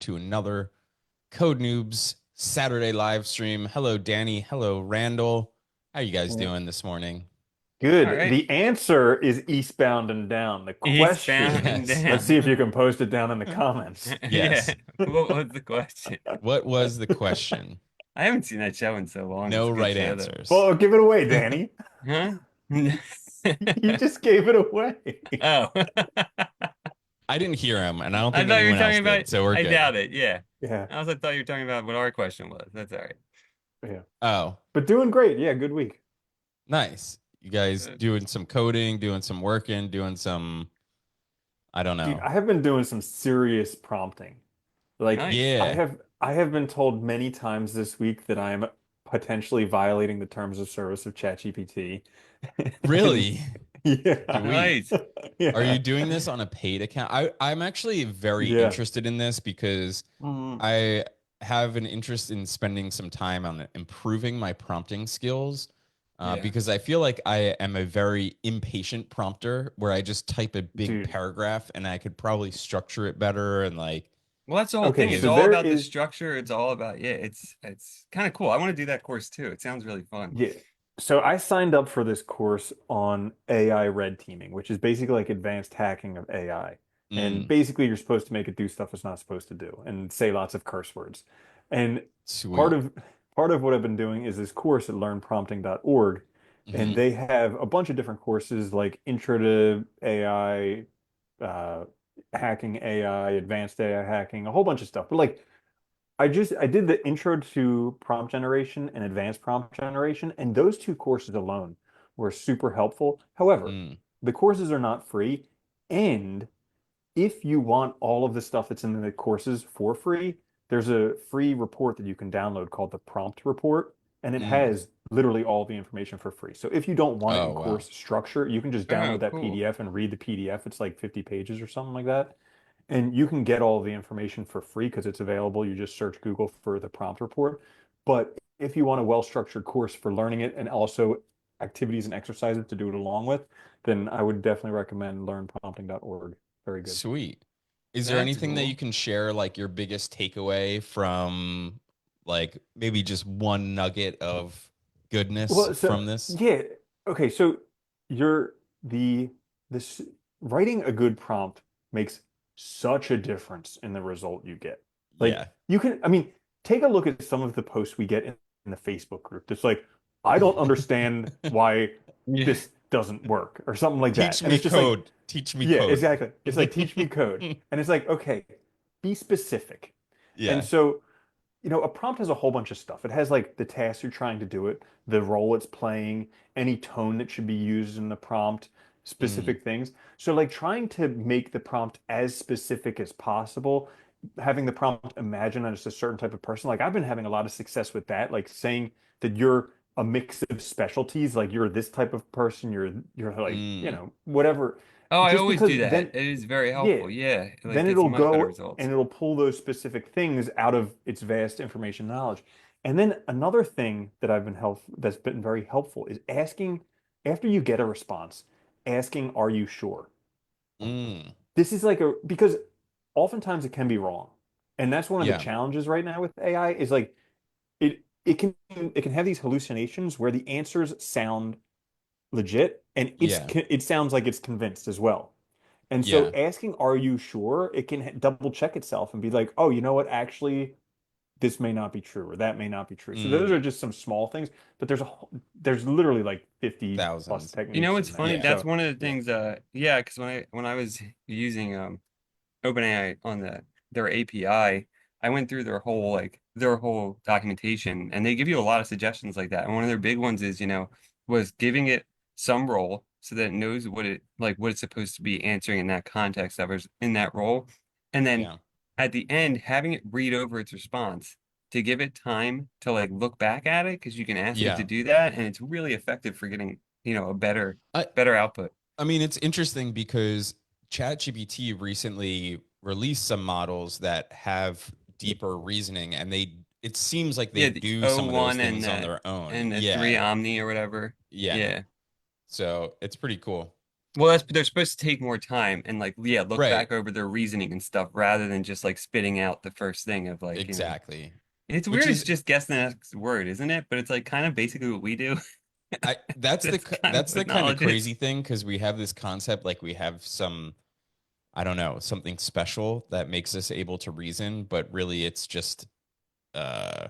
to another Code Noobs Saturday live stream. Hello, Danny. Hello, Randall. How you guys Yeah. doing this morning? All Good. right. The answer is eastbound and down. The Eastbound question, and Yes. let's see if down. you can post it down in the comments. Yeah. Yes. What was the question? What was the question? I haven't seen that show in so long. It's No a good right show though. answers. Well, give it away, Danny. Huh? You just gave it away. Oh. I didn't hear him, and I don't I think thought you were anyone else talking about did, so we're I good. doubt it. Yeah. Yeah, I also thought you were talking about what our question was. That's all right. yeah. Oh, But doing great. Yeah, good week. nice. You guys Uh, doing some coding, doing some working, doing some, I don't Dude, know. I have been doing some serious prompting. Like nice. I Yeah. have I have been told many times this week that I am potentially violating the terms of service of ChatGPT. And Really? yeah. Sweet. Nice. Are Yeah. you doing this on a paid account? I'm actually very Yeah. interested in this because Mm, I have an interest in spending some time on improving my prompting skills. Yeah. Because I feel like I am a very impatient prompter where I just type a big dude. paragraph and I could probably structure it better and like Well, that's the whole thing. Okay, It's so all there about the is structure. It's all about, yeah, it's kind of cool. I want to do that course too. It sounds really fun. Yeah. So I signed up for this course on AI red teaming, which is basically like advanced hacking of AI. And mm, basically you're supposed to make it do stuff it's not supposed to do and say lots of curse words. And part sweet. of part of what I've been doing is this course at learnprompting.org. And Hmm. they have a bunch of different courses like Intro to AI, hacking AI, advanced AI hacking, a whole bunch of stuff. But like I did the intro to prompt generation and advanced prompt generation, and those two courses alone were super helpful. However, Mm, the courses are not free, and if you want all of the stuff that's in the courses for free, there's a free report that you can download called the Prompt Report, and it mm. has literally all the information for free. So if you don't want it Oh, in wow. course structure, you can just Oh, download that cool. PDF and read the PDF. It's like 50 pages or something like that. And you can get all the information for free because it's available. You just search Google for the prompt report. But if you want a well-structured course for learning it and also activities and exercises to do it along with, then I would definitely recommend learnprompting.org. Very good. Sweet. Is there That's anything that you cool. can share, like your biggest takeaway from, like maybe just one nugget of goodness Well, so from this? yeah, okay, so you're the this writing a good prompt makes such a difference in the result you get. Like Yeah. you can, I mean, take a look at some of the posts we get in the Facebook group. It's like, I don't understand why Yeah. this doesn't work or something like that. Teach And me it's just like, code. Teach me yeah, code. exactly. It's like teach me code. And it's like, okay, be specific. And Yeah. so a prompt has a whole bunch of stuff. It has like the task you're trying to do it, the role it's playing, any tone that should be used in the prompt, Mm, specific things. So like trying to make the prompt as specific as possible, having the prompt imagine that it's a certain type of person. Like I've been having a lot of success with that, like saying that you're a mix of specialties, like you're this type of person, you're like, mm. whatever. Oh, I Just always because do that. then It is very yeah, helpful. Yeah. It like then gets it'll much better go results. and it'll pull those specific things out of its vast information knowledge. And then another thing that I've been help that's been very helpful is asking after you get a response, asking, "Are you sure?" Mm. This is like a because oftentimes it can be wrong, and that's one of the Yeah. challenges right now with AI is like it can have these hallucinations where the answers sound legit and Yeah. it sounds like it's convinced as well. And so Yeah. asking, are you sure? It can double check itself and be like, oh, you know what? Actually, this may not be true or that may not be true. So those are Mm. just some small things, but there's literally like 50 plus Thousands. You know techniques what's in there. funny? Yeah. That's So one of the yeah. things, yeah, because when I was using OpenAI on their API, I went through their whole documentation, and they give you a lot of suggestions like that. And one of their big ones is, was giving it some role so that it knows what it's supposed to be answering in that context that was in that role. And then Yeah. at the end, having it read over its response to give it time to like look back at it, because you can ask it to Yeah. do that, and it's really effective for getting, a I better output. I mean, it's interesting because ChatGPT recently released some models that have deeper reasoning and it seems like they Yeah, the do some of those O1 things on their own. and the three Yeah. Omni or whatever. Yeah. Yeah. So it's pretty cool. Well, they're supposed to take more time and like, yeah, look Right. back over their reasoning and stuff rather than just like spitting out the first thing of like, Exactly. it's Which weird. It's is just guess the next word, isn't it? But it's like kind of basically what we do. I That's kind of that's the what kind of knowledge is. crazy thing because we have this concept like we have some, I don't know, something special that makes us able to reason, but really it's just uh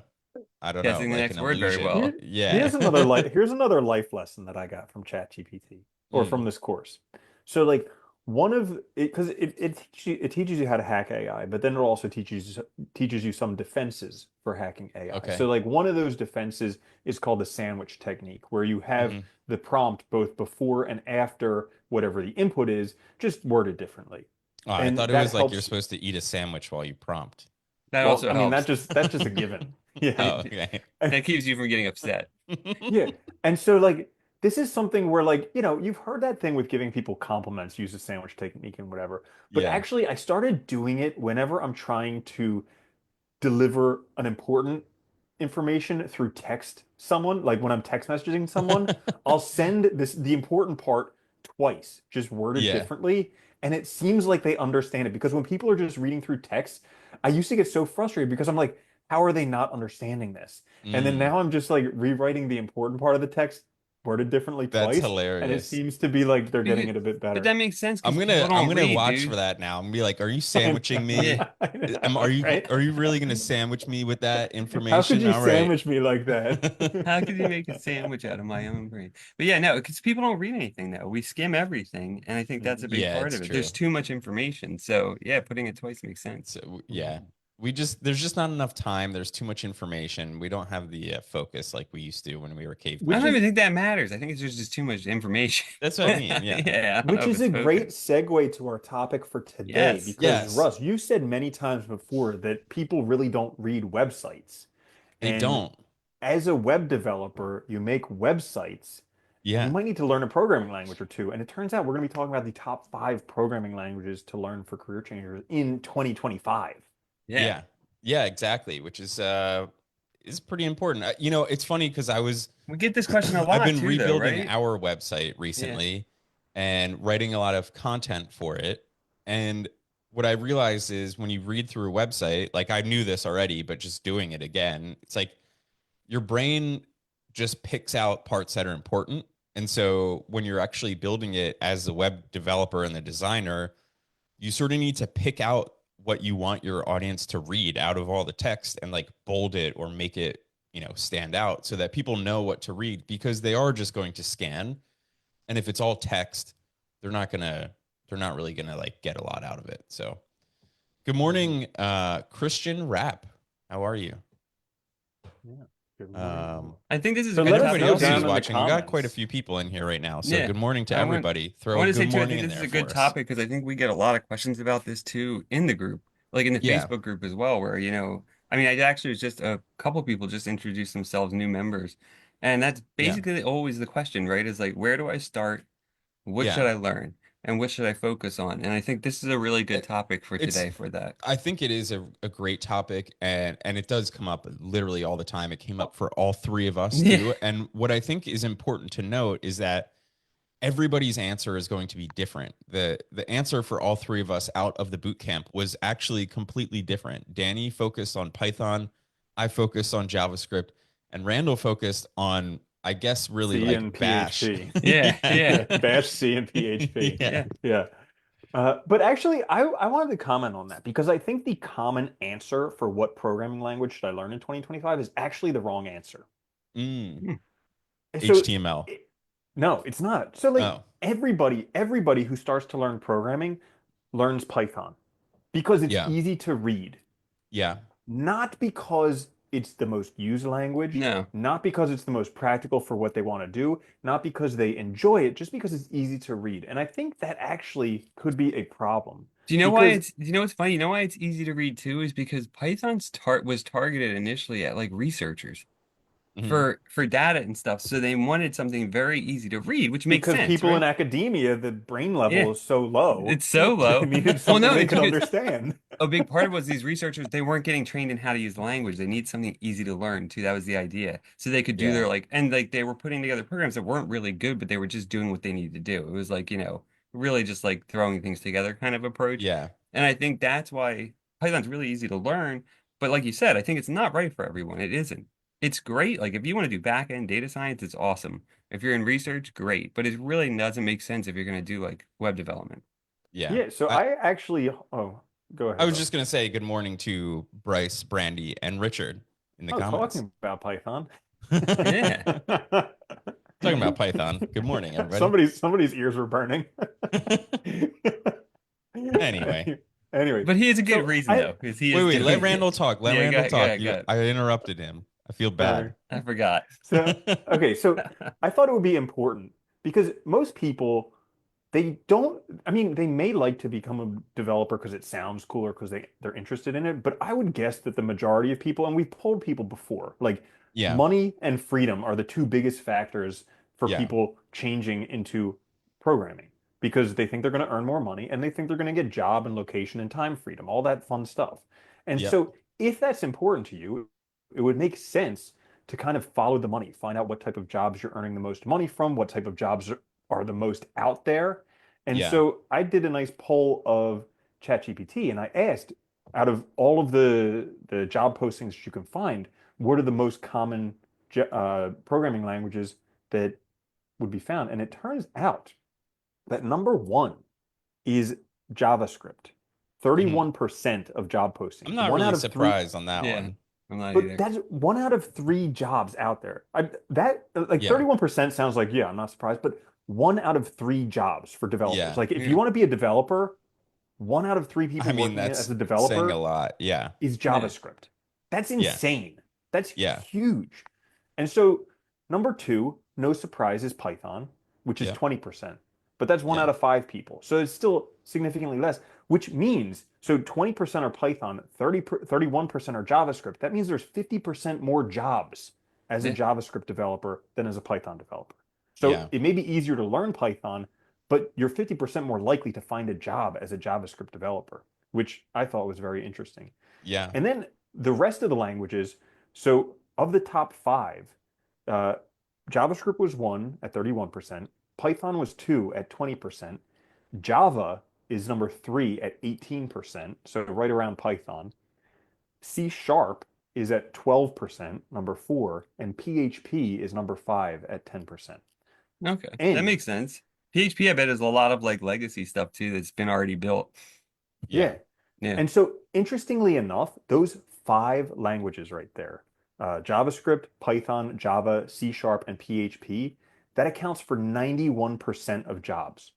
I don't know, Guessing the like next an word very illusion. well. Yeah. Here's another life lesson that I got from ChatGPT or Mm, from this course. So like one of it because it teaches you how to hack AI, but then it also teaches you some defenses for hacking AI. okay. So like one of those defenses is called the sandwich technique, where you have Hmm. the prompt both before and after whatever the input is, just worded differently. Oh, I And thought it that was like you're helps. supposed to eat a sandwich while you prompt. That Well, also I mean helps. that's just a given. Yeah. Oh, okay. That keeps you from getting upset. Yeah. And so like this is something where like, you've heard that thing with giving people compliments, use the sandwich technique and whatever. But Yeah. actually I started doing it whenever I'm trying to deliver an important information through text someone, like when I'm text messaging someone, I'll send the important part twice, just worded Yeah. differently, and it seems like they understand it because when people are just reading through text, I used to get so frustrated because I'm like, how are they not understanding this? And then Mm, now I'm just like rewriting the important part of the text worded differently that's twice, and it hilarious. seems to be like they're getting Because, it a bit but better. that makes sense because people I'm don't gonna read, watch for dude. that now. I'm gonna be like, are you I sandwiching Yeah. me? know, right? Are you really gonna sandwich me with that How could information? you All right. sandwich me like that? How could you make a sandwich out of my own brain? But yeah, no, because people don't read anything though. We skim everything, and I think that's a Mhm. big Yeah, part it's of it. There's true. too much information. So yeah, putting it twice makes sense. So yeah, Mhm. we just there's just not enough time. There's too much information. We don't have the focus like we used to when we were I Which don't cavemen. even is think that matters. I think it's just too much information. That's what I mean. Yeah. Yeah, I don't know which if is it's a great focused. segue to our topic for today Yes. because Yes, Russ, you said many times before that people really don't read websites. they And don't. as a web developer, you make websites and you Yeah. might need to learn a programming language or two. And it turns out we're going to be talking about the top 5 programming languages to learn for career changers in 2025. Yeah. Yeah. Yeah, exactly, which is pretty important. It's funny because We get this question a I've lot been too, though, rebuilding right? our website Yeah. recently and writing a lot of content for it. And what I realized is when you read through a website, like I knew this already, but just doing it again, it's like your brain just picks out parts that are important. And so when you're actually building it as the web developer and the designer, you sort of need to pick out what you want your audience to read out of all the text and like bold it or make it, stand out so that people know what to read because they are just going to scan. And if it's all text, they're not really gonna like get a lot out of it. So good Mhm. morning, Christian Rap. How are you? Yeah. Good morning. Um, I think this is a So and good let us everybody topic know else too. who's down in the watching, we got quite a comments. few people in here right now. So Yeah. good morning to I want everybody. I Throw a want to good say too, I morning think in this is there a good for us. topic because I think we get a lot of questions about this too in the group, like in the Yeah. Facebook group as well, where, I mean, I actually was just a couple people just introduced themselves, new members. And that's Yeah. basically always the question, right? Is like, where do I start? What should Yeah. I learn? And what should I focus on? And I think this is a really good It- topic for It's today for that. I think it is a great topic and it does come up literally all the time. It came up for all three of us Yeah. too. And what I think is important to note is that everybody's answer is going to be different. The answer for all three of us out of the boot camp was actually completely different. Danny focused on Python, I focused on JavaScript, and Randall focused on I guess really C like and Bash. PHP. Yeah. Yeah. Yeah. Yeah, Bash, C, and PHP. Yeah. Yeah. Yeah. But actually, I wanted to comment on that because I think the common answer for what programming language should I learn in 2025 is actually the wrong answer. Mm. Hmm. So, HTML. no, it's not. So, like Oh, everybody who starts to learn programming learns Python because it's yeah. easy to read, Yeah. not because it's the most used language, No. not because it's the most practical for what they want to do, not because they enjoy it, just because it's easy to read. And I think that actually could be a problem because Do you know what's funny? You know why it's easy to read too is because Python's tart was targeted initially at like researchers Mhm. for data and stuff. So they wanted something very easy to read, which makes because sense, people in right? academia, the brain Yeah. level is so low, It's so they low. needed Well, something no, they it's could because understand. a big part of it was these researchers, they weren't getting trained in how to use the language. They need something easy to learn too. That was the idea. So they could do Yeah. their like, and like they were putting together programs that weren't really good, but they were just doing what they needed to do. It was like, really just like throwing things together kind of approach. Yeah. And I think that's why Python's really easy to learn. But like you said, I think it's not right for everyone. It isn't. It's great. Like if you want to do back end data science, it's awesome. If you're in research, great. But it really doesn't make sense if you're going to do like web development. Yeah. Yeah, so I actually, oh, go I ahead, was Rob. just gonna say good morning to Bryce, Brandy, and Richard in the Oh, comments. talking about Python. Yeah. Talking about Python. Good morning, everybody. Somebody's ears were burning. Anyway, Anyway, But he has a good so reason I though, because he is wait, let doing Randall it. talk. Let Yeah, go Randall ahead, go talk. ahead, go ahead. I interrupted him. I feel sorry. bad. I forgot. So okay, so I thought it would be important because most people they don't, I mean, they may like to become a developer because it sounds cooler because they're interested in it, but I would guess that the majority of people, and we've polled people before, like Yeah. money and freedom are the two biggest factors for Yeah. people changing into programming because they think they're going to earn more money and they think they're going to get job and location and time freedom, all that fun stuff. And Yep. so if that's important to you, it would make sense to kind of follow the money, find out what type of jobs you're earning the most money from, what type of jobs are the most out there. And Yeah. so I did a nice poll of ChatGPT and I asked, out of all of the job postings you can find, what are the most common programming languages that would be found? And it turns out that number one is JavaScript. Mhm. 31% of job I'm postings. not One out really of three. surprised on that Yeah, one. I'm not But either. that's one out of three jobs out there. That like Yeah. 31% sounds like, yeah, I'm not surprised, but one out of three jobs for developers. Yeah. Like if you Yeah, want to be a developer, one out of three I people mean, working as that's a saying a developer lot. Yeah. is yeah, JavaScript. That's Yeah. insane. That's Yeah. huge. And so number two, no surprise, is Python, which is Yeah. 20%. But that's one Yeah. out of five people. So it's still significantly less, which means so 20% are Python, 31% are JavaScript. That means there's 50% more jobs as a yeah. JavaScript developer than as a Python developer. So Yeah. it may be easier to learn Python, but you're 50% more likely to find a job as a JavaScript developer, which I thought was very interesting. Yeah. And then the rest of the languages, so of the top five, uh, JavaScript was one at 31%, Python was two at 20%, Java is number three at 18%, so right around Python. C Sharp is at 12%, number four, and PHP is number five at 10%. Okay, that And makes sense. PHP, I bet, is a lot of like legacy stuff too that's been already built. Yeah. yeah, Yeah, and so interestingly enough, those five languages right there, JavaScript, Python, Java, C Sharp, and PHP, that accounts for 91% of jobs.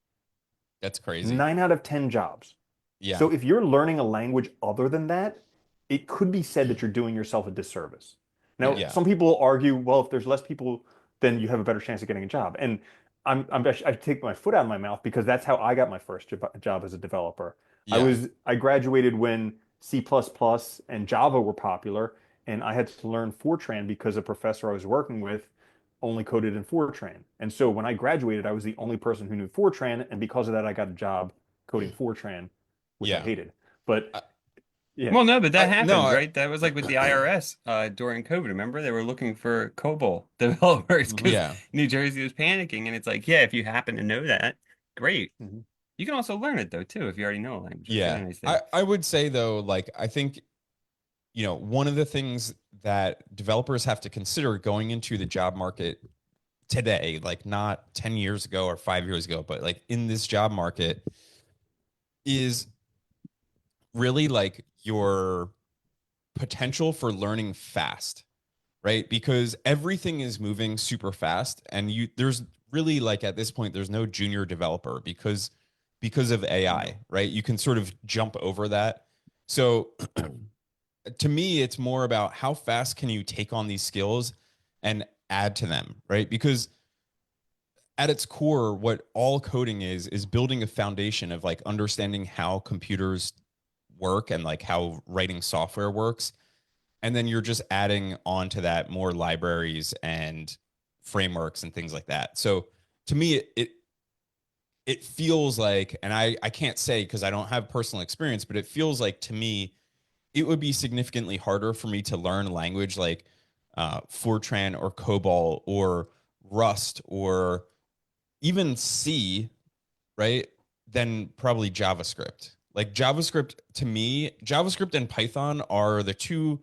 That's crazy. Nine out of 10 jobs. Yeah. So if you're learning a language other than that, it could be said that you're doing yourself a disservice. Now, yeah, Yeah. some people argue, well, if there's less people, then you have a better chance of getting a job. And I take my foot out of my mouth because that's how I got my first job as a developer. Yeah. I graduated when C++ and Java were popular, and I had to learn Fortran because a professor I was working with only coded in Fortran. And so when I graduated, I was the only person who knew Fortran, and because of that, I got a job coding Fortran, which I Yeah. hated. But I, yeah, well, no, but that no, happened, right? That was like with the IRS during COVID. Remember, they were looking for COBOL developers mhm, because yeah. New Jersey was panicking, and it's like, yeah, if you happen to know that, great. mhm. You can also learn it though too if you already know a language. It's the Yeah. other nice thing. I would say though, like I think, one of the things that developers have to consider going into the job market today, like not 10 years ago or 5 years ago, but like in this job market is really like your potential for learning fast, right? Because everything is moving super fast and there's really like at this point there's no junior developer because of No. AI, right? You can sort of jump over that. So to me it's more about how fast can you take on these skills and add to them, right? Because at its core what all coding is building a foundation of like understanding how computers work and like how writing software works, and then you're just adding on to that more libraries and frameworks and things like that. So to me it feels like, and I can't say because I don't have personal experience, but it feels like to me it would be significantly harder for me to learn language like Fortran or COBOL or Rust or even C, right? than probably JavaScript. Like JavaScript, to me, JavaScript and Python are the two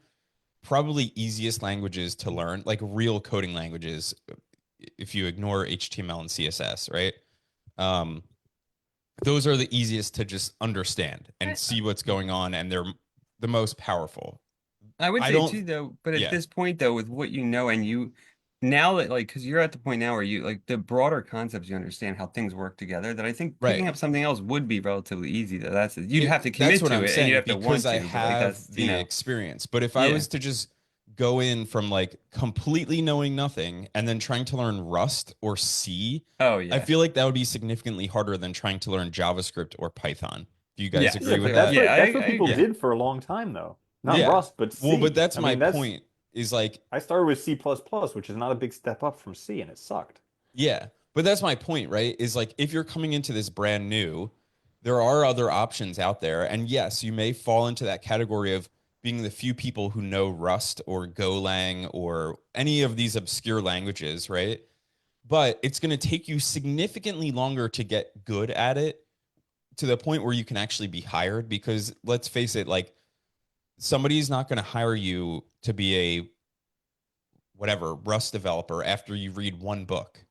probably easiest languages to learn, like real coding languages, if you ignore HTML and CSS, right? Um, those are the easiest to just understand and see what's going on, and they're the most powerful. I would I say don't, too, though, but at yeah, this point, though, with what you know, and you now that like, because you're at the point now where you like the broader concepts, you understand how things work together, that I think picking right. up something else would be relatively easy, though. You'd have to That's commit what to I'm it and you'd saying have to because want I to, but like have that's, you the know, experience. But if I yeah. was to just go in from like completely knowing nothing and then trying to learn Rust or C, Oh, I yeah. feel like that would be significantly harder than trying to learn JavaScript or Python. Do you guys Yes. Yeah, agree with but So, that's that? yeah, what that's what I people Yeah. agree. did for a long time, though. Not Yeah. Rust, but Well, but C. that's I my mean, that's point is like, I started with C++, which is not a big step up from C, and it sucked. yeah, but that's my point, right? Is like if you're coming into this brand new, there are other options out there. And yes, you may fall into that category of being the few people who know Rust or Golang or any of these obscure languages, right? But it's going to take you significantly longer to get good at it to the point where you can actually be hired because let's face it, like somebody's not going to hire you to be a whatever Rust developer after you read one book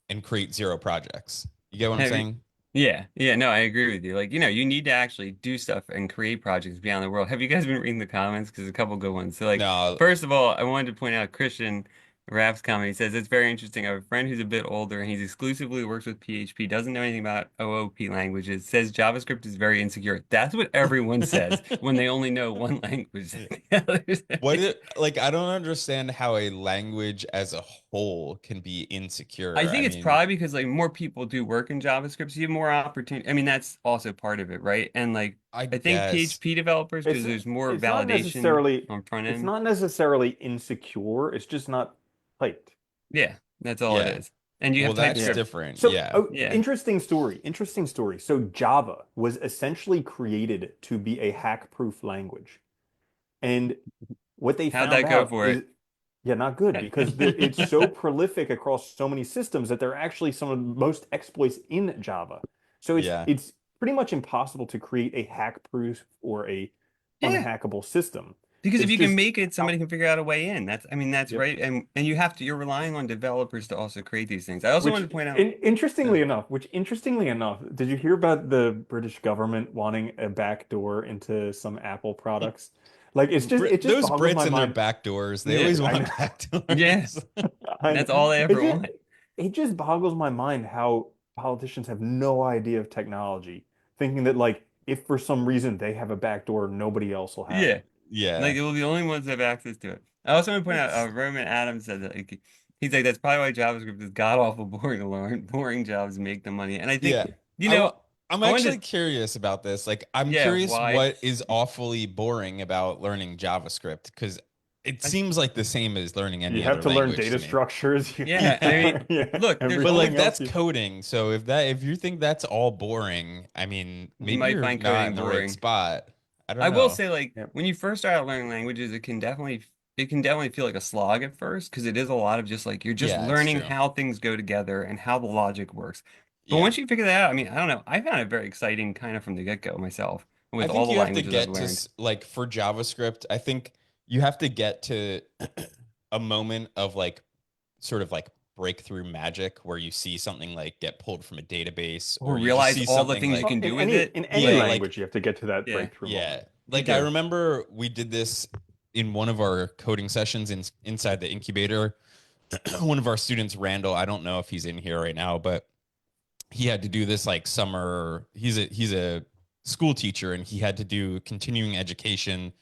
and create zero projects. You get what I'm Have you, saying? yeah, yeah, no, I agree with you. Like, you know, you need to actually do stuff and create projects beyond the world. Have you guys been reading the comments? Because a couple good ones. So, like, No, first of all, I wanted to point out Christian Raff's comment. He says it's very interesting. I have a friend who's a bit older and he's exclusively works with PHP, doesn't know anything about OOP languages, says JavaScript is very insecure. That's what everyone says when they only know one language. what it like I don't understand how a language as a whole can be I insecure. I think it's mean, probably because like more people do work in JavaScript, so you have more opportunity. I mean, that's also part of it, right? And like I I think guess PHP developers, because It's there's more it's not validation necessarily on front it's end. not necessarily insecure. It's just not typed. Yeah, that's all it yeah. is. And you have Well, that's Yeah. TypeScript. different. So, Yeah. oh, Yeah. interesting story. Interesting story. So Java was essentially created to be a hack-proof language. And what they How'd found that go out for is, it? yeah, not good because it's so prolific across so many systems that they're actually some of the most exploits in Java. So Yeah. it's pretty much impossible to create a hack-proof or a Yeah. unhackable system. Because if It's you can just make it, how, somebody can figure out a way in. That's, I mean, that's yep. right. And you have to, you're relying on developers to also create these things. I also wanted to point out, Interestingly enough, did you hear about the British government wanting a backdoor into some Apple products? Like it just Those boggles Brits my and their mind. back doors, they yeah, always I want know, back yeah, doors. I that's know. all they ever want. It just boggles my mind how politicians have no idea of technology, thinking that like if for some reason they have a backdoor, nobody else will have Yeah. it. Like Yeah. it will be the only ones that have access to it. I also want to point out It's Roman Adams said that like, he's like that's probably why JavaScript is god awful boring to learn. Boring jobs make the money. And I think, Yeah. you I know, wa- I'm I wanted actually to, curious about this. Like, I'm yeah, curious why? what is awfully boring about learning JavaScript because it I, seems like the same as learning you any have other to learn language data to me. structures. You yeah, have to I mean, learn, yeah, look, there's But only like everything else. that's coding. So if you think that's all boring, I mean, you maybe might you're find not coding in the right boring. spot. I don't I will know. say like Yeah. when you first start out learning languages, it can definitely feel like a slog at first because it is a lot of just like you're just Yeah, it's learning true. how things go together and how the logic works. But Yeah. once you figure that out, I mean, I don't know. I found it very exciting kind of from the get-go myself I with all think the you have to languages I've get to learned. like for JavaScript, I think you have to get to a moment of like sort of like breakthrough magic where you see something like get pulled from a database Or or you just realize see all the something things you like can In do with it. any yeah, Like, like language, you have to get to that yeah, breakthrough yeah. moment. you Like I do. remember we did this in one of our coding sessions inside the incubator. One of our students, Randall, I don't know if he's in here right now, but he had to do this like summer. He's a school teacher and he had to do continuing education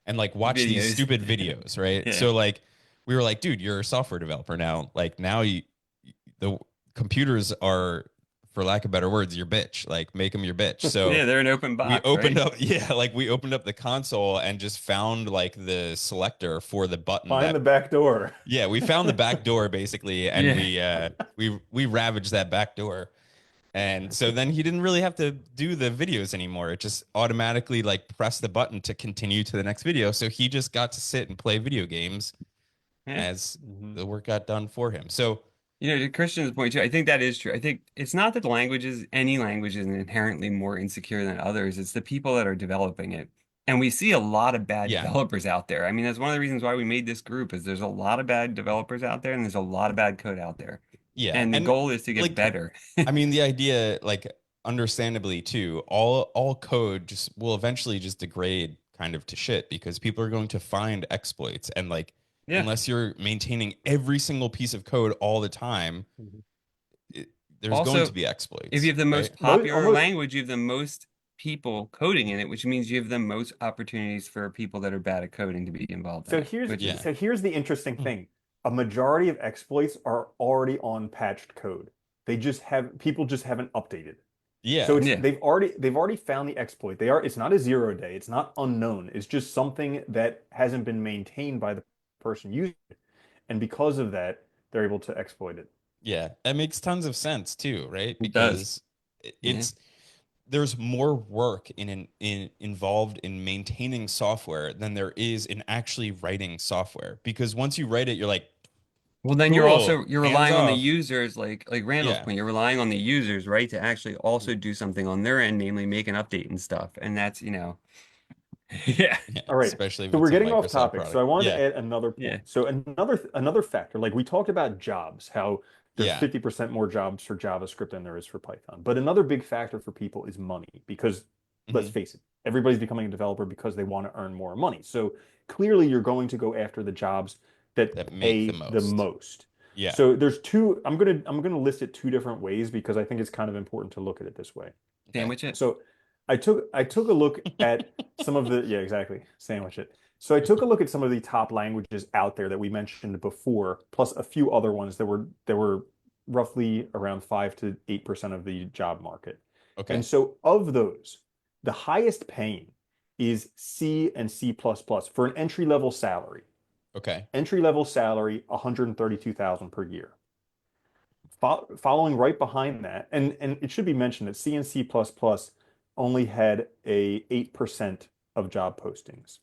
and like watch these Videos. stupid videos, right? Yeah. So like we were like, dude, you're a software developer now. Like now the computers are, for lack of better words, your bitch. Like make them your bitch. So Yeah, they're an open we box, opened right? up, yeah, like we opened up the console and just found like the selector for the button Find the that, back door. yeah, we found the back door basically, and Yeah. we ravaged that back door. And so then he didn't really have to do the videos anymore. It just automatically like press the button to continue to the next video. So he just got to sit and play video games Yeah. as Mhm. the work got done for him. So To Christian's point too, I think that is true. I think it's not that any language is inherently more insecure than others. It's the people that are developing it. And we see a lot of bad Yeah. developers out there. I mean, that's one of the reasons why we made this group is there's a lot of bad developers out there and there's a lot of bad code out there. Yeah. And the And goal is to get like, better. I mean, the idea, like, understandably too, all code just will eventually just degrade kind of to shit because people are going to find exploits. And like, Yeah. unless you're maintaining every single piece of code all the time, Mhm. it, there's going Also, to be if exploits, you have the most right? popular Almost, language, you have the most people coding in it, which means you have the most opportunities for people that are bad at coding to be involved in so it, which is Yeah. here's the interesting Hmm. thing. A majority of exploits are already on patched code. People just haven't updated. So Yeah. it's yeah. they've already found the exploit. It's not a 0 day. It's not unknown. It's just something that hasn't been maintained by the person using it. And because of that, they're able to exploit it. Yeah. That makes tons of sense too, right? It does. Because Yeah. it's there's more work in involved in maintaining software than there is in actually writing software. Because once you write it, you're like, Well, then cool, you're hands relying on the off. users, like Randall's Yeah. point, you're relying on the users, right, to actually also do something on their end, namely make an update and stuff. And that's, yeah. Yeah. All right. Especially if So it's we're a getting off Microsoft topic. So product. I wanted Yeah. to add another Yeah. point. So another factor, like we talked about jobs, how there's Yeah. 50% more jobs for JavaScript than there is for Python. But another big factor for people is money because let's Hmm. face it, everybody's becoming a developer because they want to earn more money. So clearly you're going to go after the jobs that That make the pay the most. most. Yeah. So there's two, I'm gonna list it two different ways because I think it's kind of important to look at it this way. Okay. Sandwich it. So I took a look at some of the yeah, exactly, sandwich it. So I took a look at some of the top languages out there that we mentioned before, plus a few other ones that were roughly around 5 to 8% of the job market. And Okay. so of those, the highest paying is C and C++ plus plus for an entry level salary. Okay. Entry level salary, 132,000 per year. Following right behind that, and it should be mentioned that C and C++ only had a 8% of job postings.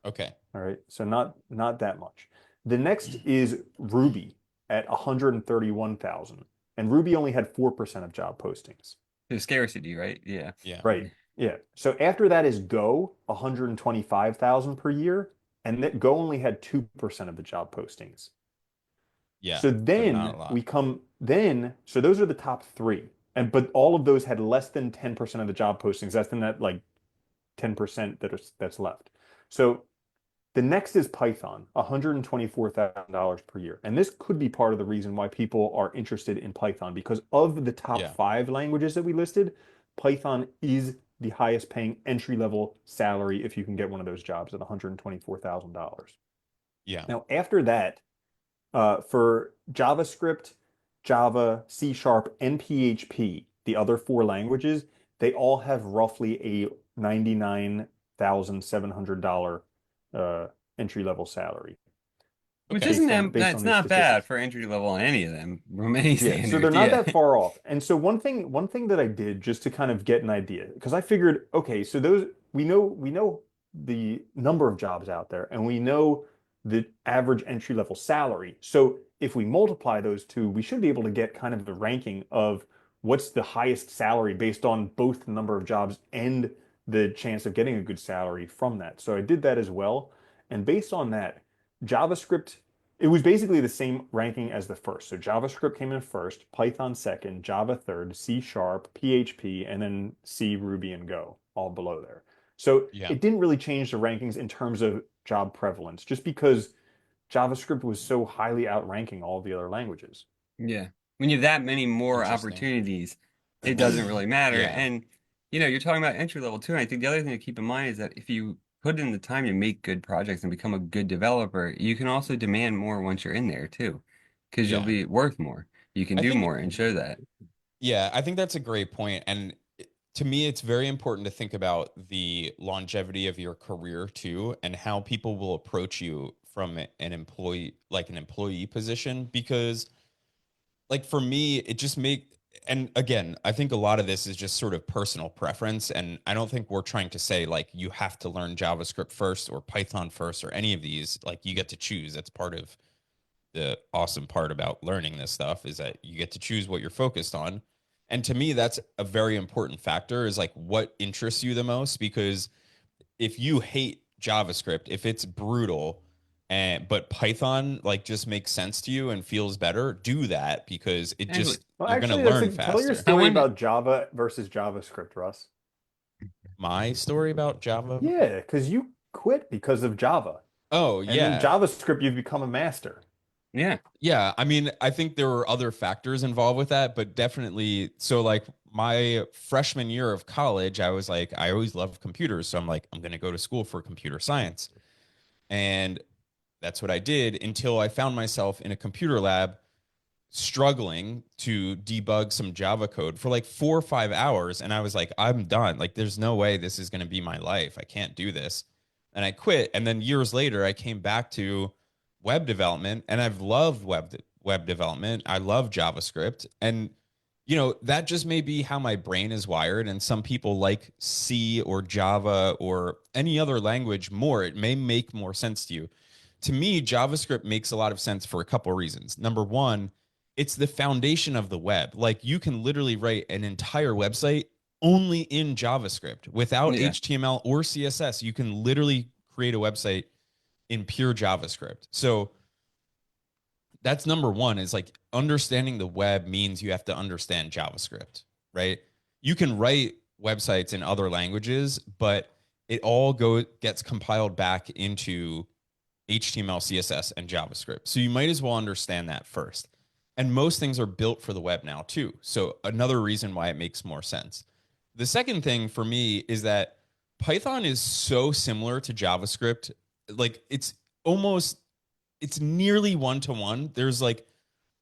Okay. All right, so not that much. The next is Ruby at 131,000, and Ruby only had 4% of job postings. The scarcity, right? Yeah. Yeah. Right. Yeah. So after that is Go, 125,000 per year, and that Go only had 2% of the job postings. Yeah. So So not then a lot. we come then, so those are the top three. And but all of those had less than 10% of the job postings. That's in that like 10% that's left. So the next is Python, $124,000 per year. And this could be part of the reason why people are interested in Python because of the top Yeah. 5 languages that we listed, Python is the highest paying entry level salary if you can get one of those jobs at $124,000. Yeah. Now, after that, for JavaScript, Java, C Sharp, and PHP, the other 4 languages, they all have roughly a $99,700 entry level salary Which Okay. isn't based that's on these not bad statistics. for entry level on any of them from any Yeah, so they're standards. not Yeah. that far off. And so one thing that I did just to kind of get an idea, because I figured, okay, so those we know the number of jobs out there and we know the average entry level salary. So if we multiply those two, we should be able to get kind of the ranking of what's the highest salary based on both the number of jobs and the chance of getting a good salary from that. So I did that as well. And based on that, JavaScript it was basically the same ranking as the first. So JavaScript came in first, Python second, Java third, C Sharp, PHP, and then C, Ruby, and Go all below there. So Yeah. it didn't really change the rankings in terms of job prevalence, just because JavaScript was so highly outranking all the other languages. Yeah. When you have that many more Interesting. opportunities, it doesn't really matter. Yeah. And you're talking about entry level too. And I think the other thing to keep in mind is that if you put in the time to make good projects and become a good developer, you can also demand more once you're in there too, because you'll Yeah. be worth more. You can I do think more and show that. Yeah, I think that's a great point. And to me, it's very important to think about the longevity of your career too, and how people will approach you from an employee, like an employee position. Because, like, for me, it just and again, I think a lot of this is just sort of personal preference. And I don't think we're trying to say, like, you have to learn JavaScript first or Python first or any of these. Like, you get to choose. That's part of the awesome part about learning this stuff is that you get to choose what you're focused on. And to me, that's a very important factor, is like what interests you the most. Because if you hate JavaScript, if it's brutal, and but Python like just makes sense to you and feels better, do that, because it Actually, just, Well, you're gonna actually, that's learn tell your faster. story wonder- about Java versus JavaScript, Russ. My story about Java. Yeah, because you quit because of Java. Oh And then yeah. JavaScript, you've become a master. yeah. Yeah, I mean, I think there were other factors involved with that, but definitely. So, like my freshman year of college, I was like, I always loved computers, so I'm like, I'm gonna go to school for computer science, and that's what I did until I found myself in a computer lab struggling to debug some Java code for like 4 or 5 hours, and I was like, I'm done. Like, there's no way this is gonna be my life. I can't do this, and I quit. And then years later, I came back to web development, and I've loved web development. I love JavaScript, and that just may be how my brain is wired. And some people like C or Java or any other language more. It may make more sense to you. To me, JavaScript makes a lot of sense for a couple of reasons. Number one, it's the foundation of the web. Like, you can literally write an entire website only in JavaScript without Yeah. HTML or CSS. You can literally create a website in pure JavaScript. So that's number one, is like understanding the web means you have to understand JavaScript, right? You can write websites in other languages, but it all gets compiled back into HTML, CSS, and JavaScript. So you might as well understand that first. And most things are built for the web now too. So another reason why it makes more sense. The second thing for me is that Python is so similar to JavaScript. Like, it's nearly one to one. There's like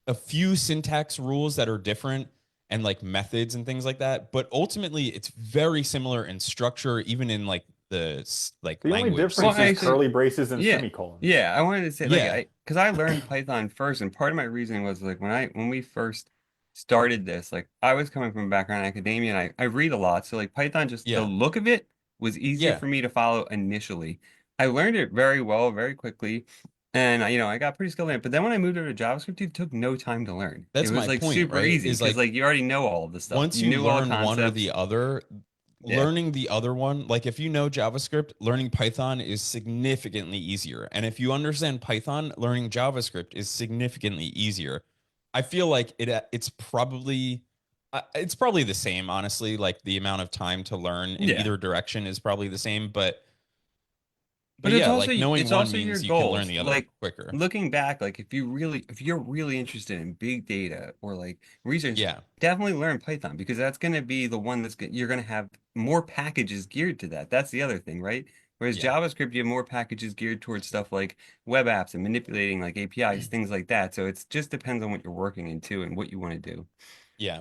a few syntax rules that are different, and like methods and things like that. But ultimately, it's very similar in structure, even in like like The only language. difference Well, is actually- curly braces and Yeah. semicolons. Yeah, I wanted to say, like, Yeah. because I learned Python first, and part of my reasoning was like when we first started this, like I was coming from a background in academia, and I read a lot, so like Python, just the Yeah. look of it was easier Yeah. for me to follow initially. I learned it very well, very quickly, and I got pretty skilled in it. But then when I moved over to JavaScript, it took no time to learn. That's It was my like point, super right? easy Is because like, like you already know all of the stuff. once You you knew all the learn one or concepts. the other, Yeah. learning the other one, like if you know JavaScript, learning Python is significantly easier. And if you understand Python, learning JavaScript is significantly easier. I feel like it's probably the same, honestly. Like, the amount of time to learn in Yeah. either direction is probably the same, but But it's yeah, also like knowing it's one also your means you can learn goals. the other Like quicker. looking back, like if you're really interested in big data or like research, Yeah. definitely learn Python because that's going to be the one you're going to have more packages geared to that. That's the other thing, right? Whereas Yeah. JavaScript, you have more packages geared towards stuff like web apps and manipulating like APIs, things like that. So it just depends on what you're working into and what you want to do. Yeah.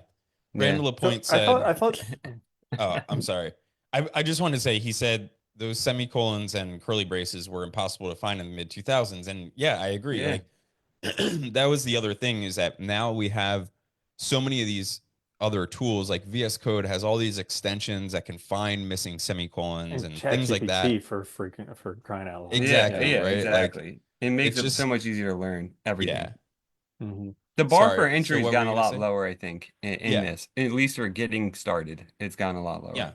Yeah. Brandon So Lapointe I said, thought oh, I'm sorry. I just want to say, he said those semicolons and curly braces were impossible to find in the mid 2000s. And yeah, I agree. Yeah. Like, that was the other thing, is that now we have so many of these other tools. Like VS Code has all these extensions that can find missing semicolons and things like that. ChatGPT for crying out loud. Exactly, Yeah, right? Like, exactly. It makes it's it so just, much easier to learn everything. yeah. Mhm. The bar Sorry. for So entry has what were gotten you a gonna lot say? lower, I think, in Yeah. this. At least for getting started, it's gotten a lot lower. Yeah.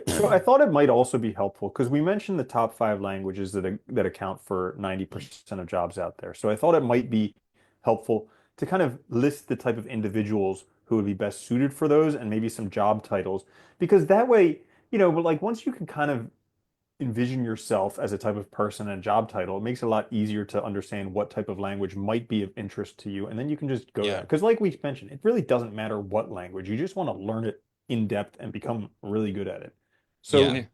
So I thought it might also be helpful because we mentioned the top 5 languages that account for 90% of jobs out there. So I thought it might be helpful to kind of list the type of individuals who would be best suited for those and maybe some job titles, because that way, like once you can kind of envision yourself as a type of person and a job title, it makes it a lot easier to understand what type of language might be of interest to you. And then you can just go there. Yeah. Because like we mentioned, it really doesn't matter what language. You just want to learn it in depth and become really good at it. So Yeah.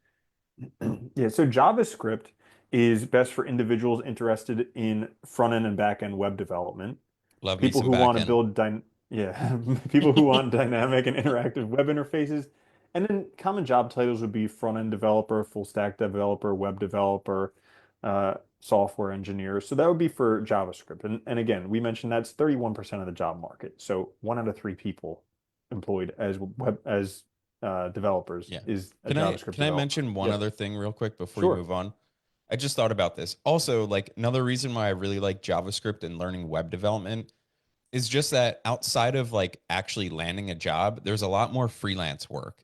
yeah, so JavaScript is best for individuals interested in front end and back end web development. Love me People some who want to backend. build people who want dynamic and interactive web interfaces. And then common job titles would be front end developer, full stack developer, web developer, software engineer. So that would be for JavaScript. And again, we mentioned that's 31% of the job market. So 1 out of 3 people employed as developers Yeah. is a Can I JavaScript can I developer. mention one Yes. other thing real quick before Sure. you move on? I just thought about this. Also, like another reason why I really like JavaScript and learning web development is just that outside of like actually landing a job, there's a lot more freelance work.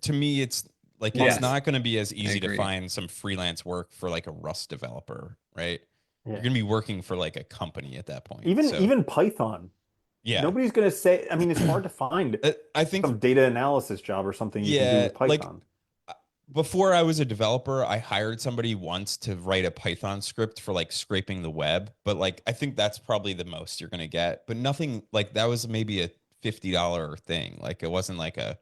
To me, it's like it's Yes, not going to be as I easy to agree. find some freelance work for like a Rust developer, right? You're Yeah. going to be working for like a company at that point. Even So, even Python. yeah. Nobody's going to say, I mean, it's hard to find I think, some data analysis job or something you can do yeah, with like Python. before I was a developer, I hired somebody once to write a Python script for like scraping the web, but like I think that's probably the most you're gonna get. But nothing like that was maybe a $50 thing. Like it wasn't like a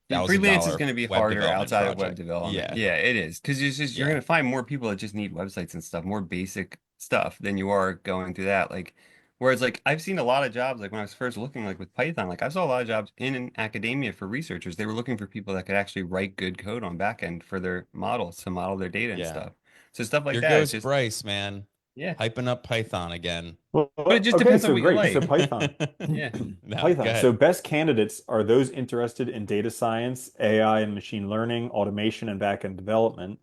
thousand Freelance is dollar going to be web harder development outside of web project. development. Yeah. Yeah, it is because you're Yeah. going to find more people that just need websites and stuff, more basic stuff than you are going through that. Like, whereas like I've seen a lot of jobs like when I was first looking like with Python, like I saw a lot of jobs in academia for researchers. They were looking for people that could actually write good code on backend for their models to model their data and Yeah. stuff. So stuff like Here that. It's goes just Bryce, man. yeah, Hyping up Python again. but it just Okay, depends on so what you great. So like. Python. Yeah. No, go Python. So ahead. best candidates are those interested in data science, AI and machine learning, automation and backend development,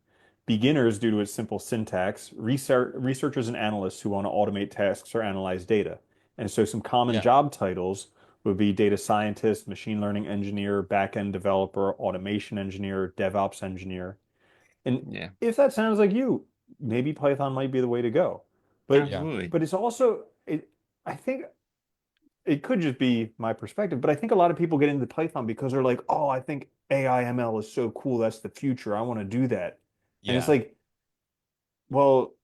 beginners due to its simple syntax, researchers and analysts who want to automate tasks or analyze data. And so some common Yeah. job titles would be data scientist, machine learning engineer, backend developer, automation engineer, DevOps engineer. And Yeah. if that sounds like you, maybe Python might be the way to go. But Yeah. Absolutely. but it's also I think it could just be my perspective, but I think a lot of people get into Python because they're like, "Oh, I think AI ML is so cool. That's the future. I want to do that." And it's Yeah. like, well,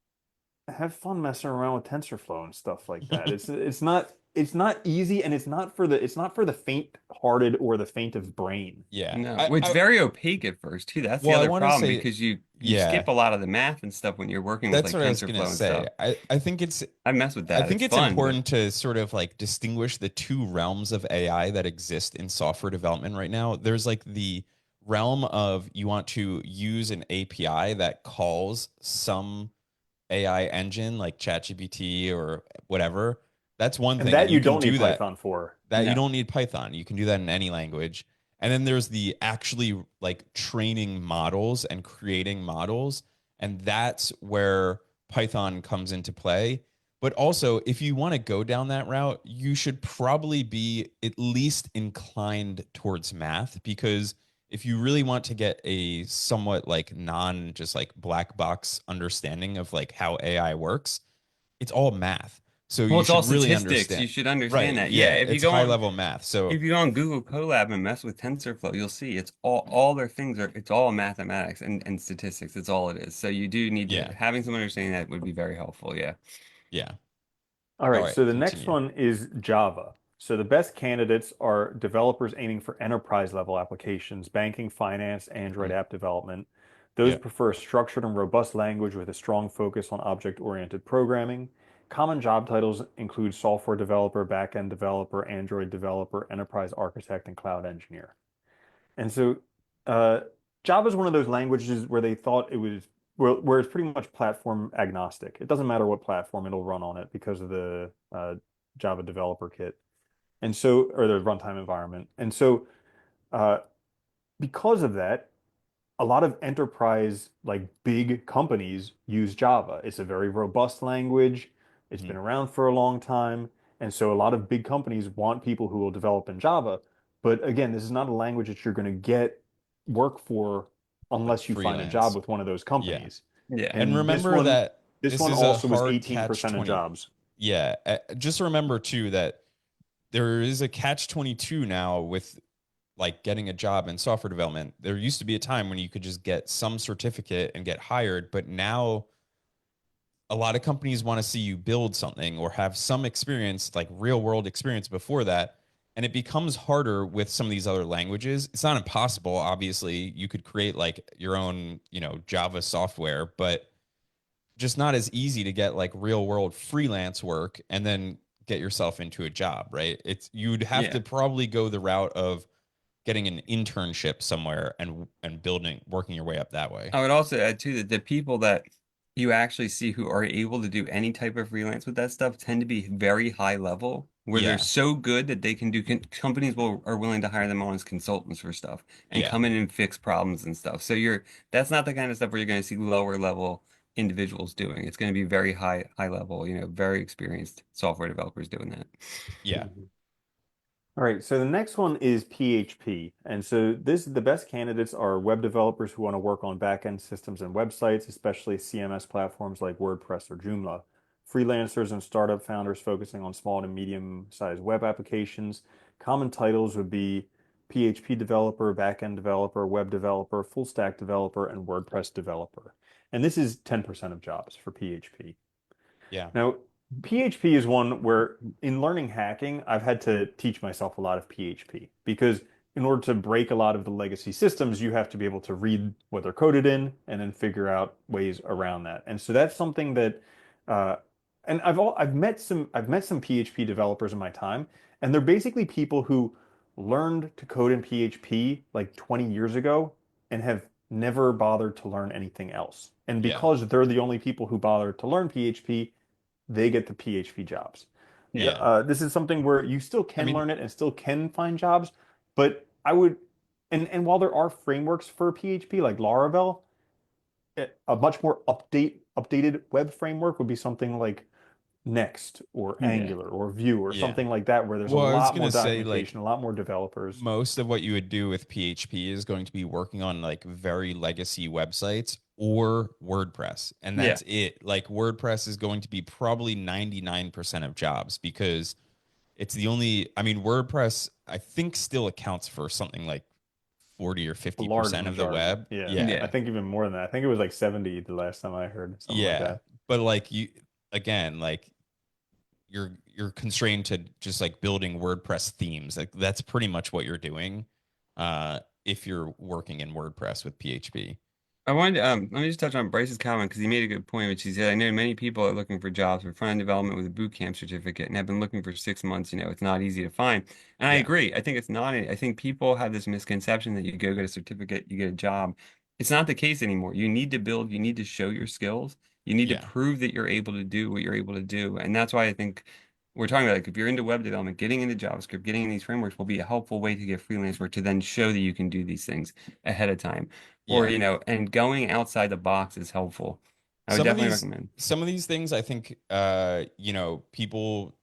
have fun messing around with TensorFlow and stuff like that. It's not easy, and it's not for the faint-hearted or the faint of brain. Yeah. No, well, it's very opaque at first too. That's the Well, I other want to problem say, because you yeah, skip a lot of the math and stuff when you're working with that's like what I was gonna TensorFlow and say. stuff. I think it's I mess with I that. think It's it's fun, but important to sort of like distinguish the two realms of AI that exist in software development right now. There's like the realm of you want to use an API that calls some AI engine like ChatGPT or whatever. That's one And thing, that and you you can don't need do that. Python for. That you no. don't need Python. You can do that in any language. And then there's the actually like training models and creating models. And that's where Python comes into play. But also, if you want to go down that route, you should probably be at least inclined towards math because if you really want to get a somewhat like non just like black box understanding of like how AI works, it's all math. So Well, you it's all should really statistics. You understand. should understand Right. that. Yeah, Yeah. It's high level math. So if you go on Google Colab and mess with TensorFlow, you'll see it's all their things are it's all mathematics and statistics. It's all it is. So you do need to yeah. having some understanding that would be very helpful. Yeah. Yeah. All All right, right. so the next Continue. one is Java. So the best candidates are developers aiming for enterprise level applications, banking, finance, Android Mhm. app development. Those Yeah. prefer a structured and robust language with a strong focus on object-oriented programming. Common job titles include software developer, backend developer, Android developer, enterprise architect, and cloud engineer. And so uh, Java is one of those languages where they thought it was where it's pretty much platform agnostic. It doesn't matter what platform it'll run on it because of the Java developer kit. And so, or the runtime environment. And so, uh, because of that, a lot of enterprise, like big companies, use Java. It's a very robust language. It's been Mhm. around for a long time. And so a lot of big companies want people who will develop in Java. But again, this is not a language that you're going to get work for Like unless you find a job freelance. with one of those Yeah. companies. Yeah. And And this remember one, that this this one is a also was hard catch 18% of 20. jobs. Yeah. Just remember too that there is a catch 22 now with like getting a job in software development. There used to be a time when you could just get some certificate and get hired, but now a lot of companies want to see you build something or have some experience, like real world experience before that. And it becomes harder with some of these other languages. It's not impossible, obviously. You could create like your own, Java software, but just not as easy to get like real world freelance work and then get yourself into a job, right? It's you'd have Yeah. to probably go the route of getting an internship somewhere and building working your way up that way. I would also add too that the people that you actually see who are able to do any type of freelance with that stuff tend to be very high level, where they're Yeah. so good that they can do companies are willing to hire them on as consultants for stuff and Yeah. come in and fix problems and stuff. So that's not the kind of stuff where you're going to see lower level individuals doing. It's going to be very high level, very experienced software developers doing that. Yeah. Mhm. All right, so the next one is PHP. And so the best candidates are web developers who want to work on back-end systems and websites, especially CMS platforms like WordPress or Joomla. Freelancers and startup founders focusing on small to medium-sized web applications. Common titles would be PHP developer, back-end developer, web developer, full stack developer, and WordPress developer. And this is 10% of jobs for PHP. Yeah. Now, PHP is one where in learning hacking, I've had to teach myself a lot of PHP because in order to break a lot of the legacy systems, you have to be able to read what they're coded in and then figure out ways around that. And so that's something that, uh, and I've met some PHP developers in my time, and they're basically people who learned to code in PHP like 20 years ago and have never bothered to learn anything else. And Yeah. because they're the only people who bothered to learn PHP, they get the PHP jobs. Yeah. This is something where you still I can mean, learn it and still can find jobs, but I would, and while there are frameworks for PHP like Laravel, a much more updated web framework would be something like Next or Yeah. Angular or Vue or yeah. something like that, where there's a Well, I was lot more gonna say like documentation, a lot more developers. most of what you would do with PHP is going to be working on like very legacy websites or WordPress. And Yeah. that's it. Like WordPress is going to be probably 99% of jobs because it's the only, I mean, WordPress, I think still accounts for something like 40 or A large 50% of the majority. web. Yeah. Yeah. I Yeah. think even more than that. I think it was like 70 the last time I heard, something like Yeah. that. But like you, again, like you're constrained to just like building WordPress themes. Like that's pretty much what you're doing if you're working in WordPress with PHP. I wanted to, let me just touch on Bryce's comment because he made a good point, which he said, I know many people are looking for jobs for front-end development with a boot camp certificate and have been looking for 6 months. It's not easy to find. And I Yeah. agree. I think it's not, I think people have this misconception that you go get a certificate, you get a job. It's not the case anymore. You need to build, you need to show your skills. You need to Yeah. prove that you're able to do what you're able to do. And that's why I think we're talking about like if you're into web development, getting into JavaScript, getting in these frameworks will be a helpful way to get freelance work to then show that you can do these things ahead of time or Yeah. and going outside the box is helpful. I would Some of definitely these recommend. some of these things I think people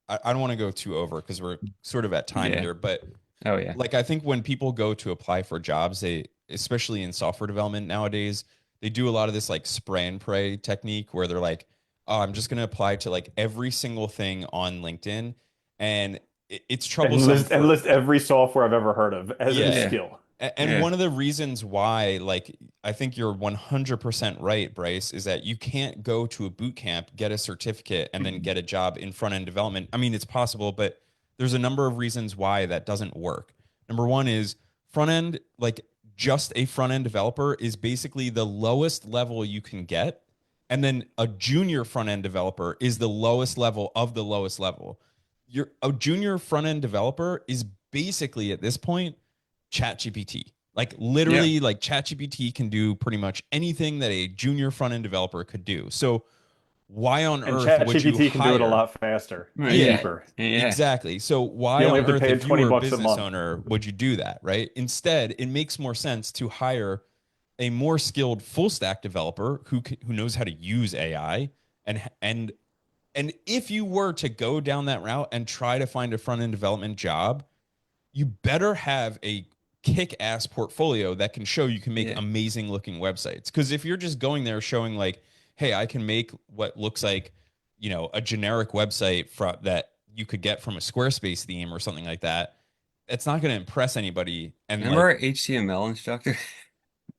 I don't want to go too over because we're sort of at time Yeah. here, but Oh yeah. like I think when people go to apply for jobs, they especially in software development nowadays, they do a lot of this like spray and pray technique where they're like, "Oh, I'm just going to apply to like every single thing on LinkedIn." And it's And troublesome list and for list every software I've ever heard of as a yeah. Yeah. skill. And Yeah. one of the reasons why, like, I think you're 100% right, Bryce, is that you can't go to a boot camp, get a certificate, and then get a job in front end development. I mean, it's possible, but there's a number of reasons why that doesn't work. Number one is front end, like, just a front end developer is basically the lowest level you can get. And then a junior front end developer is the lowest level of the lowest level. A junior front end developer is basically at this point ChatGPT. Like Yeah. literally, like ChatGPT can do pretty much anything that a junior front end developer could do. So why on And earth would you ChatGPT can do it a hire? lot faster and Yeah, Yeah. cheaper. Yeah. exactly. So You why only on have to earth, pay it if you 20 were a bucks a business month. owner, would you do that? Right. Instead, it makes more sense to hire a more skilled full stack developer who knows how to use AI and if you were to go down that route and try to find a front end development job, you better have a kick-ass portfolio that can show you can make Yeah. amazing looking websites. Because if you're just going there showing like, hey, I can make what looks like, a generic website that you could get from a Squarespace theme or something like that, it's not going to impress anybody. And Remember like, our HTML instructor? Our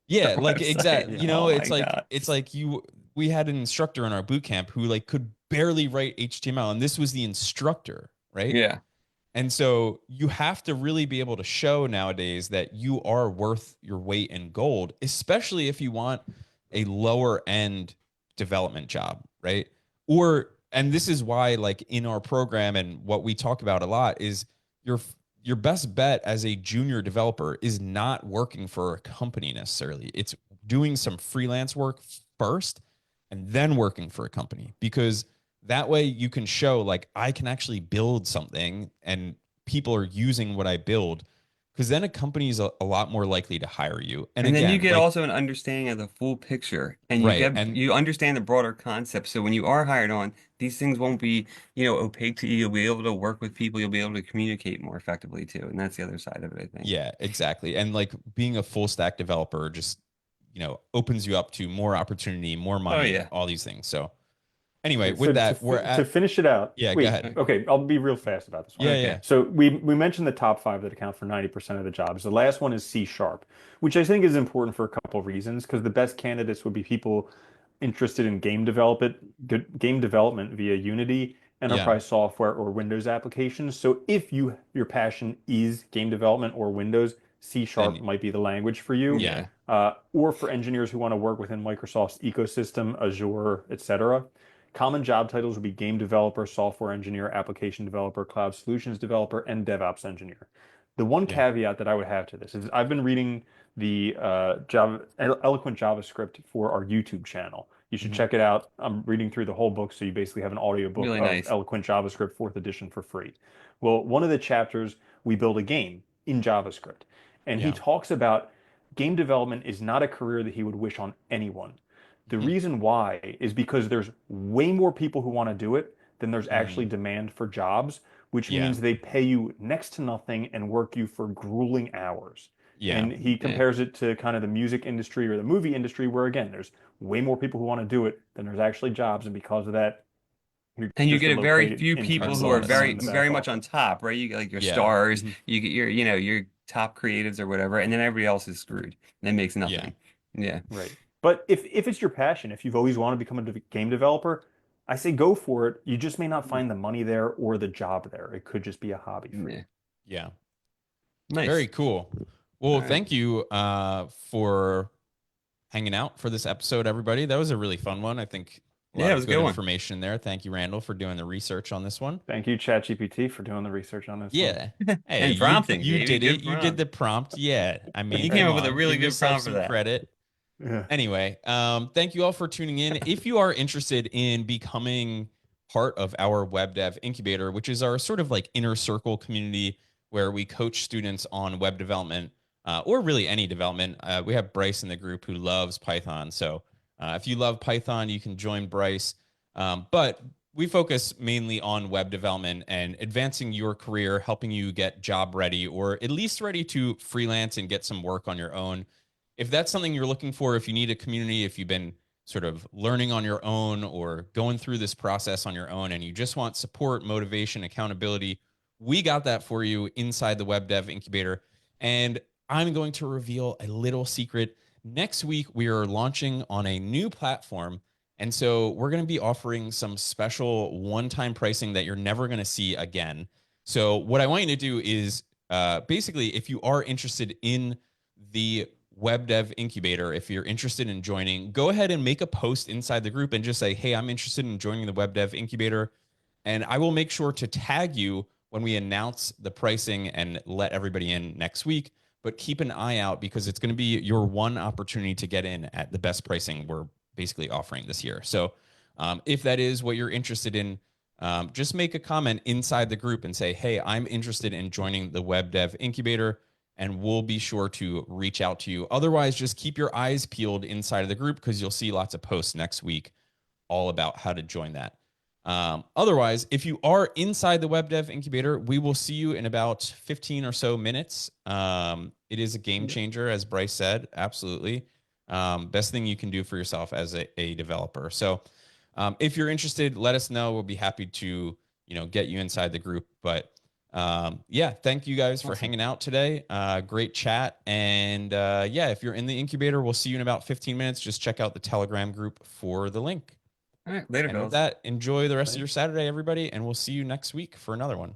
yeah, like exactly, website. Oh my God. it's like we had an instructor in our boot camp who like could barely write HTML, and this was the instructor, right? Yeah. And so you have to really be able to show nowadays that you are worth your weight in gold, especially if you want a lower end development job, right? And this is why, like in our program and what we talk about a lot is your your best bet as a junior developer is not working for a company necessarily. It's doing some freelance work first and then working for a company because that way you can show like I can actually build something and people are using what I build. because then a company's a lot more likely to hire you. And And then you again, get like, also an understanding of the full picture, and right. And you understand the broader concept. So when you are hired on, these things won't be, opaque to you. You'll be able to work with people, you'll be able to communicate more effectively too. And that's the other side of it, I think. yeah, exactly. And like being a full stack developer just, opens you up to more opportunity, more Oh money, yeah. all these things. So anyway, Okay, so with that, we're to at, finish it out, yeah, go wait, ahead. okay, I'll be real fast about this one. Yeah, Okay. yeah. So we mentioned the top five that account for 90% of the jobs. The last one is C sharp, which I think is important for a couple of reasons, because the best candidates would be people interested in game development via Unity, Yeah. enterprise software, or Windows applications. So if your passion is game development or Windows, C sharp Then, might be the language for you. yeah. Yeah. Or for engineers who want to work within Microsoft's ecosystem, Azure, etc. Common job titles would be game developer, software engineer, application developer, cloud solutions developer, and DevOps engineer. The one Yeah. caveat that I would have to this is I've been reading the Eloquent JavaScript for our YouTube channel. You should Mhm. check it out. I'm reading through the whole book, so you basically have an audiobook Really of nice. Eloquent JavaScript 4th edition for free. Well, one of the chapters, we build a game in JavaScript. And he Yeah. talks about game development is not a career that he would wish on anyone. The Mhm. reason why is because there's way more people who want to do it than there's actually Mhm. demand for jobs, which Yeah. means they pay you next to nothing and work you for grueling hours. Yeah. And he Yeah. compares it to kind of the music industry or the movie industry, where again, there's way more people who want to do it than there's actually jobs. And because of that, you're And you just a get a very low-paid few intern people Earns who a are lot of someone very, in the cents. back very much on office. top, right? You get like your Yeah. stars, Mhm. you get your top creatives or whatever, and then everybody else is screwed. And it makes Yeah. nothing. Yeah. Right. But if it's your passion, if you've always wanted to become a game developer, I say go for it. You just may not find the money there or the job there. It could just be a hobby for you. Yeah. Yeah. Nice. Very cool. Well, All right. thank you for hanging out for this episode, everybody. That was a really fun one. I think a Yeah, lot it of was a good good one. information there. Thank you, Randall, for doing the research on this one. Thank you, ChatGPT, for doing the research on this one. Yeah. Hey, And you prompting, you baby. did it. Good You did prompt. the prompt. Yeah. I mean, You came come up with a on. really Give good yourself prompt for some that. credit. Yeah. Anyway, thank you all for tuning in. If you are interested in becoming part of our web dev incubator, which is our sort of like inner circle community where we coach students on web development or really any development, we have Bryce in the group who loves Python. So if you love Python, you can join Bryce. But we focus mainly on web development and advancing your career, helping you get job ready or at least ready to freelance and get some work on your own. If that's something you're looking for, if you need a community, if you've been sort of learning on your own or going through this process on your own and you just want support, motivation, accountability, we got that for you inside the Web Dev Incubator. And I'm going to reveal a little secret. Next week, we are launching on a new platform. And so we're going to be offering some special one-time pricing that you're never going to see again. So what I want you to do is basically, if you are interested in the Web Dev Incubator, if you're interested in joining, go ahead and make a post inside the group and just say, hey, I'm interested in joining the Web Dev Incubator. And I will make sure to tag you when we announce the pricing and let everybody in next week. But keep an eye out because it's going to be your one opportunity to get in at the best pricing we're basically offering this year. So if that is what you're interested in, just make a comment inside the group and say, hey, I'm interested in joining the Web Dev Incubator, and we'll be sure to reach out to you. Otherwise, just keep your eyes peeled inside of the group because you'll see lots of posts next week all about how to join that. Otherwise, if you are inside the Web Dev Incubator, we will see you in about 15 or so minutes. It is a game changer, as Bryce said. Absolutely. Best thing you can do for yourself as a developer. So if you're interested, let us know. We'll be happy to, get you inside the group. But yeah, thank you guys for hanging out today. Great chat. And yeah, if you're in the incubator, we'll see you in about 15 minutes. Just check out the Telegram group for the link. All right. Later, And with fellas. that, enjoy the rest of your Saturday, everybody. And we'll see you next week for another one.